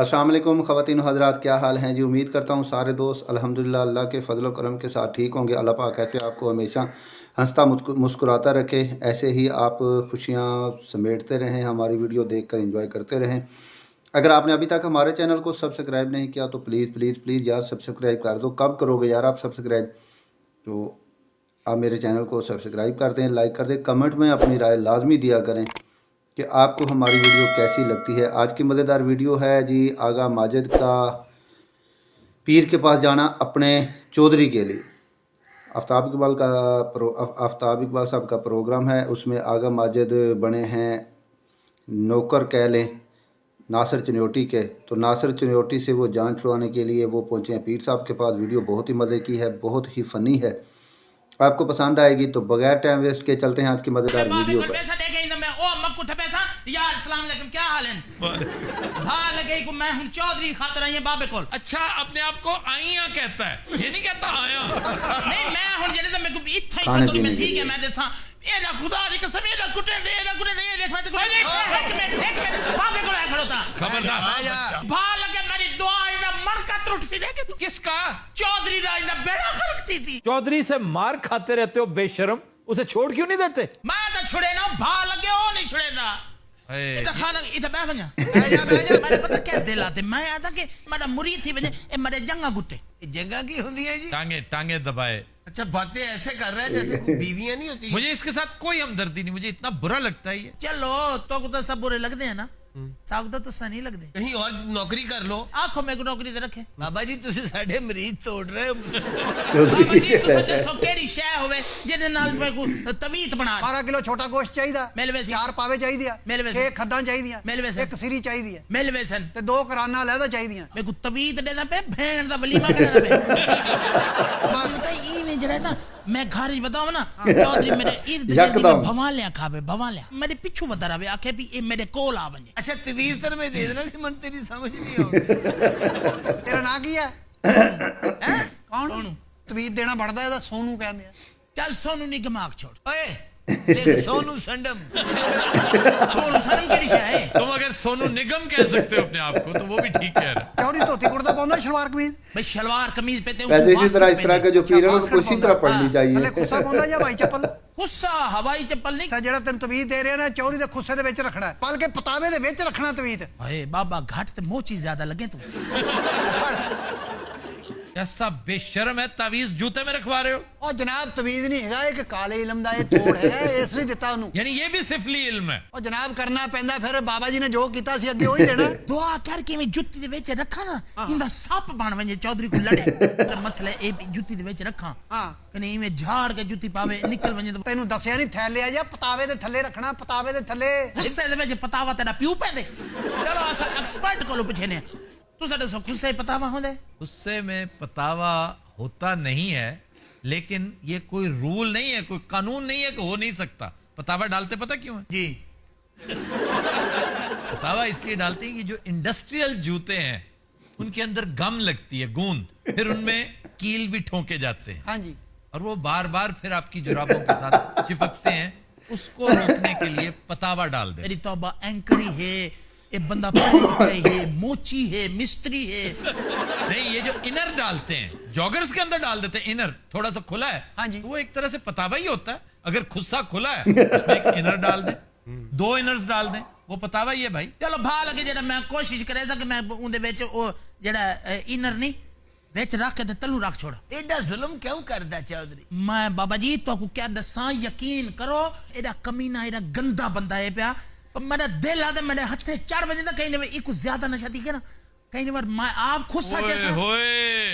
अस्सलाम वालेकुम ख़वातीन हज़रात, क्या हाल हैं जी। उम्मीद करता हूँ सारे दोस्त अल्हम्दुलिल्लाह अल्लाह के फ़ज़ल व करम के साथ ठीक होंगे। अल्लाह पाक ऐसे आपको हमेशा हंसता मुस्कुराता रखे, ऐसे ही आप खुशियाँ समेटते रहें, हमारी वीडियो देखकर एंजॉय करते रहें। अगर आपने अभी तक हमारे चैनल को सब्सक्राइब नहीं किया तो प्लीज़ प्लीज़ प्लीज़ यार सब्सक्राइब कर दो। कब करोगे यार आप सब्सक्राइब? तो आप मेरे चैनल को सब्सक्राइब कर दें, लाइक कर दें, कमेंट में अपनी राय लाजमी दिया करें कि आपको हमारी वीडियो कैसी लगती है। आज की मज़ेदार वीडियो है जी, आगा माजिद का पीर के पास जाना अपने चौधरी के लिए। आफ्ताब इकबाल साहब का प्रोग्राम है, उसमें आगा माजिद बने हैं नौकर कह लें नासिर चनियोटी के। तो नासिर चनियोटी से वो जान छुड़वाने के लिए वो पहुँचे हैं पीर साहब के पास। वीडियो बहुत ही मज़े की है, बहुत ही फ़नी है, आपको पसंद आएगी। तो बगैर टाइम वेस्ट के चलते हैं आज की मज़ेदार वीडियो पर। यार अस्सलाम वालेकुम, क्या हाल है? भा लगे को मैं हूं चौधरी खातर आई बाबे कोल। अच्छा, अपने आप को आइया कहता है, ये नहीं कहता आया। नहीं मैं हुन जेने मेरे को इत्थे तो मैं ठीक है मैं देसा ए ना खुदा दी कसम ए ना कुटे दे देख मैं एक मिनट बाबे कोल खड़ो था। खबरदार भा लगे मेरी दुआ इना मणका त्रुट सी देखे तू किसका? चौधरी दा इना बेड़ा खरकती सी। चौधरी से मार खाते रहते हो बेशरम, उसे छोड़ क्यों नहीं देते? मैं तो छुड़े ना, भा लगे ओ नहीं छुड़ेदा। इतना खाना इतना बैठ मेरे पता क्या दिल आते मैं आता कि मेरा मुरीद थी बने ए मेरे जंगा गुट्टे जगह की होती है जी। टांगे टांगे दबाए। अच्छा, बातें ऐसे कर रहे हैं जैसे कोई बीवियां नहीं होती। मुझे इसके साथ कोई हमदर्दी नहीं, मुझे इतना बुरा लगता है ये। चलो तो को तो सब बुरे लगते हैं ना, साग तो सा नहीं लगते। कहीं और नौकरी कर लो। आंखों में नौकरी दे रखे। बाबा जी तुझे साढ़े मरीज तोड़ रहे हो। बाबा जी तुझे सो केड़ी शय होवे जिने नाल मैं को तवीत बना 12 किलो छोटा गोश्त चाहिदा, मिलवे सी 4 पावे चाहिदिया, मिलवे 6 खद्दां चाहिदियां, मिलवे सी एक सिरी चाहिदी है, मिलवे सन ते 2 कराना लहदा चाहिदियां। मैं को तवीत देदा पे भेड़ दा वलीमा करदा पे। बाबू तो ई में जरा ना मैं घर ही बताऊं ना, चौधरी मेरे इर्द गिर्द में भवालियां खावे, भवालियां मेरे पिछू वदा रहे आखे भी ए मेरे कोल आ बने। अच्छा, तवीज तर में दे देना सी, मन तेरी समझ नहीं आती। तेरा ना की है? हैं कौन? तवीत देना बढ़दा एदा सोनू कहंदे आ। चल सोनू नी दिमाग छोड़। ओए लेकिन सोनू संडम सोनू शर्म केड़ी शय है? तुम अगर सोनू निगम कह सकते हो अपने आप को तो वो भी ठीक कह रहे। चौरी धोती कुर्ता पाਉਂਦਾ शलवार कमीज। भाई शलवार कमीज पहनते वैसे इस तरह के जो पीर है उनको इसी तरह पढ़नी थले चाहिए। खुस्सा ਪਾਉਂਦਾ ਜਾਂ ਹਵਾਈ ਚੱਪਲ? गुस्सा हवाई चप्पल नहीं। ਤਾਂ ਜਿਹੜਾ ਤੈਨੂੰ ਤਵੀਤ ਦੇ ਰਿਹਾ ਨਾ, ਚੌਰੀ ਦੇ ਖੁੱਸੇ ਦੇ ਵਿੱਚ ਰੱਖਣਾ ਹੈ, ਪਲ ਕੇ ਪਤਾਵੇ ਦੇ ਵਿੱਚ ਰੱਖਣਾ ਤਵੀਤ। अरे बाबा घाट ते मोची ज्यादा लगे तू। ऐसा बेशर्म है, तावीज जूते में रखवा रहे हो। ਉਹ ਜਨਾਬ ਤਵੀਤ ਨਹੀਂ ਹੈਗਾ, ਇੱਕ ਕਾਲੇ ਇਲਮ ਦਾ ਇਹ ਤੋੜ ਹੈਗਾ, ਇਸ ਲਈ ਦਿੱਤਾ ਉਹਨੂੰ। यानी ये भी सिफली इल्म है। ਉਹ ਜਨਾਬ ਕਰਨਾ ਪੈਂਦਾ, ਫਿਰ ਬਾਬਾ ਜੀ ਨੇ ਜੋ ਕੀਤਾ ਸੀ ਅੱਗੇ ਉਹੀ ਦੇਣਾ। दुआ करके मैं जुत्ती दे विच रखा ना, इंदा सप बन वजे चौधरी को लड़े। मसला ए जुत्ती दे विच रखा ਹਾਂ कने में झाड़ के जुत्ती पावे निकल वजे तो ਤੈਨੂੰ ਦੱਸਿਆ ਨਹੀਂ, ਥੈਲੇ ਆ ਜਾਂ ਪਤਾਵੇ ਦੇ ਥੱਲੇ ਰੱਖਣਾ, ਪਤਾਵੇ ਦੇ ਥੱਲੇ। गुस्से दे विच पतावा तेरा प्यू पैंदे। चलो अस एक्सपर्ट कोलो पूछने तू साडे सो गुस्से पतावा होंदे? गुस्से में पतावा होता नहीं है, लेकिन ये कोई रूल नहीं है, कोई कानून नहीं है कि हो नहीं सकता। पतावा डालते पता क्यों है? जी पतावा इसलिए डालते हैं कि जो इंडस्ट्रियल जूते हैं उनके अंदर गम लगती है, गूंद, फिर उनमें कील भी ठोके जाते हैं हाँ जी। और वो बार बार फिर आपकी जुराबों के साथ चिपकते हैं। उसको रोकने के लिए पतावा डाल दे। मेरी तौबा एंकरी है, ये बंदा पढ़ा है, मोची है, मिस्त्री है। नहीं, ये जो इनर डालते हैं, जॉगर्स के अंदर डाल देते हैं इनर, थोड़ा सा खुला है, हाँ जी। तो वो एक तरह से पतावा ही होता है। अगर खुस्सा खुला है उसमें एक इनर डाल दें, 2 इनर्स डाल दें, वो पतावा ही है भाई। चलो भा लगे जेड़ा मैं कोशिश करे सा कि मैं उनदे विच ओ जेड़ा इनर नहीं विच रख के ते तलू रख छोड़। एडा जुल्म क्यों करदा चौधरी? मैं बाबा जी तो को क्या दसा, यकीन करो एडा कमीना एडा गंदा बंदा है पिया, पर मेरा दिल आदे मेरे हथे चढ़ वजे ना, कहीं ने इको ज्यादा नशा दी के ना, कहीं ने मैं आप खुद सच होए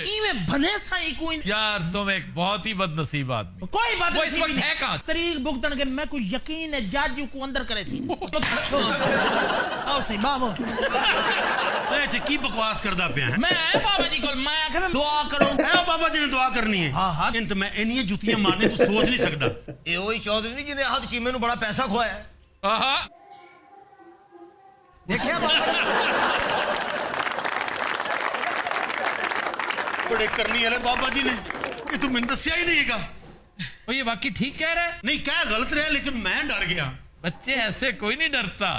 इवे बने सा इको यार, तुम एक बहुत ही बदनसीब आदमी। कोई बात वो इस वक्त है कहाँ? तरीक भुगतन के मैं कोई यकीन है जज को अंदर करे सी। आओ सही बाबू ए की बकवास करदा पिया है? मैं आया बाबा जी को, मैं आखे मैं दुआ करूं। ए बाबा जी ने दुआ करनी है। हाँ हाँ इंत मैं इन्नी जुतियां मारने तू सोच नहीं सकदा। ए ओही चौधरी नहीं जिने हद चीमे नु बड़ा पैसा खोया है। आहा, देखिया बाबा जी बड़े करनी वाले बाबा जी ने, ये तू मैंने दसिया ही नहीं हैगा। वो ये वाकई ठीक कह रहा है। नहीं, क्या गलत रहा, लेकिन मैं डर गया। बच्चे ऐसे कोई नहीं डरता।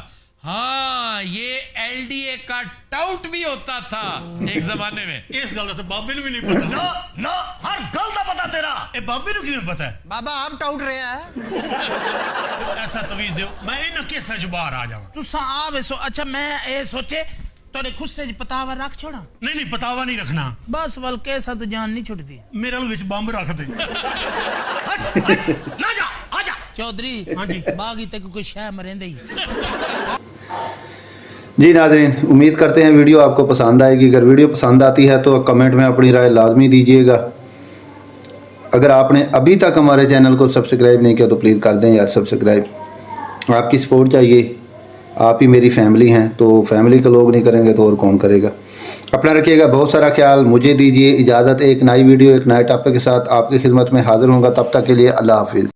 हाँ, ये एलडीए का टाउट भी होता था एक जमाने में। इस गल तो बाबे ਨੂੰ भी नहीं पता ना ना हर गल का पता तेरा ए बाबे ਨੂੰ किवें पता है बाबा आप टाउट रहे हैं ऐसा तवीज दियो मैं इन केसां च बाहर आ जावां तुसा आवे सो अच्छा मैं ये सोचे तोरे खुस्से च पतावा रख छोड़ा नहीं पतावा नहीं रखना बस वल कैसा तो जान नहीं छुटती मेरे वाल विच बंब रख दे हट हट ना जा आजा चौधरी हाँ जी। बागी तक कोई शह मरेंदे ही जी नाज़रीन, उम्मीद करते हैं वीडियो आपको पसंद आएगी। अगर वीडियो पसंद आती है तो कमेंट में अपनी राय लाजमी दीजिएगा। अगर आपने अभी तक हमारे चैनल को सब्सक्राइब नहीं किया तो प्लीज़ कर दें यार सब्सक्राइब। आपकी सपोर्ट चाहिए, आप ही मेरी फैमिली हैं, तो फैमिली के लोग नहीं करेंगे तो और कौन करेगा। अपना रखिएगा बहुत सारा ख्याल। मुझे दीजिए इजाज़त। एक नई वीडियो एक नए टॉपिक के साथ आपकी खिदमत में हाज़िर होऊंगा। तब तक के लिए अल्लाह हाफिज़।